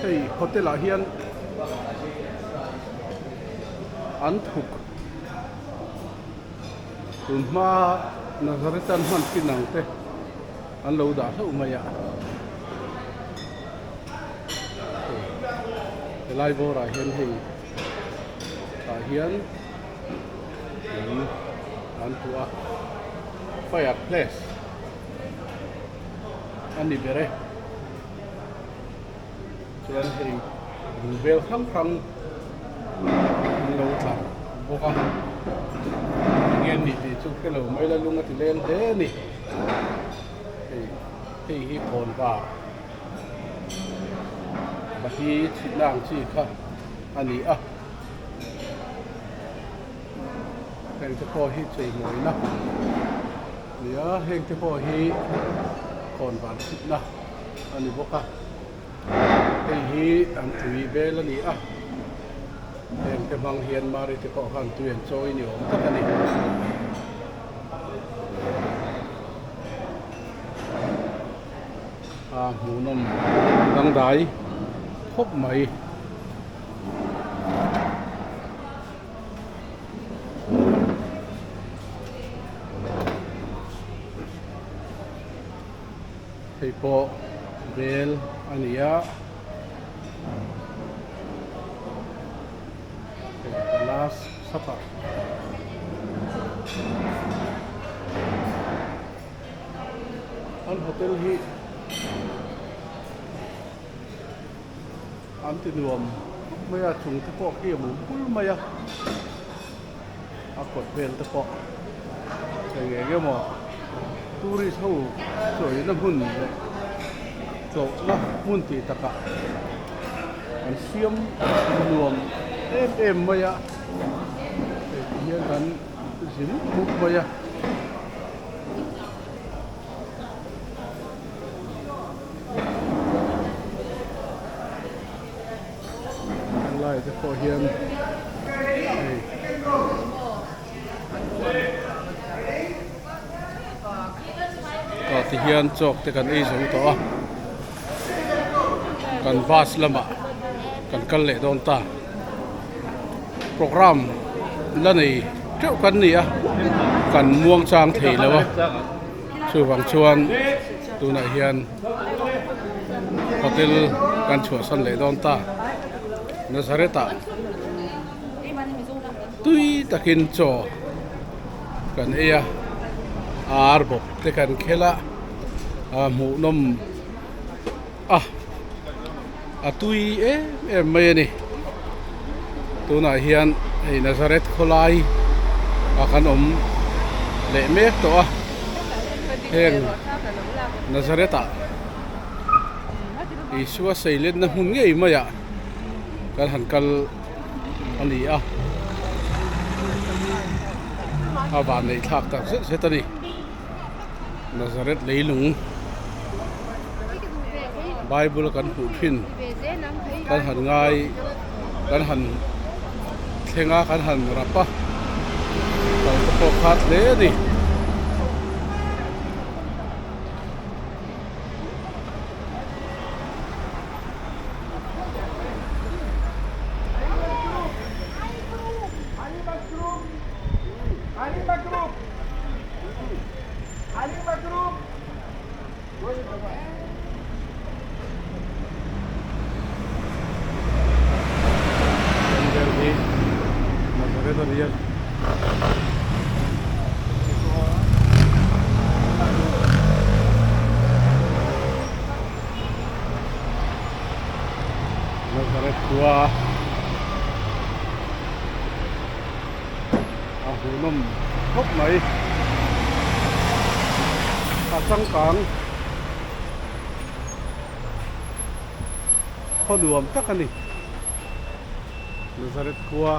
hey hotel ah hian an thuk tun ma Nazaretan man kinang te an lo da thau mai a lai vô ra hian hei ta hian an tua fireplace an ni bere chuan hei vel khang khang lo tla boka ngen ni ti chu ke lo mai la lunga ti len he ni hei hi kon ba ba hi chi nang chi kha ani a heng te pawh hi chei mawi na nia heng te pawh hi kon van chit na ani boka hei hi an tui bel ani a heng te mang hian mari te pawh han tuian chawi ni awm tak ani hmu nom dang dai khop mai hei pawh bel ani a glass sapa an hotel hi an ti nuam mai a chung te pawh khi mu pul mai a kot vel te pawh chei nge ge mo tourist ho choi na hun le chaw na mun ti taka an siam nuam em mai a hian kan zin muk mai a lai te pawh hian ti hian chok te kan ei zo to a kan vas lama kan kal le don ta program la nei treu kan ni a kan muang chang thei lawa chu wang chuan tu na hian hotel kan chua san le don ta Nazareta tui takin cho kan eya arbok te kan khela mu nom tui em mai ni tuna hian ei Nazaret kholai kan le mek to a heng Nazareta Isua sailen na hun ngei maya kan hankal ani a van nei thak tak se tani Nazaret leilung Bible kan hu phin kan han ngai kan han thenga kan han rapa kan ko khat le ni Nazaret tua hunam khop mai chang kang kho nuam tak ani Nazaret tua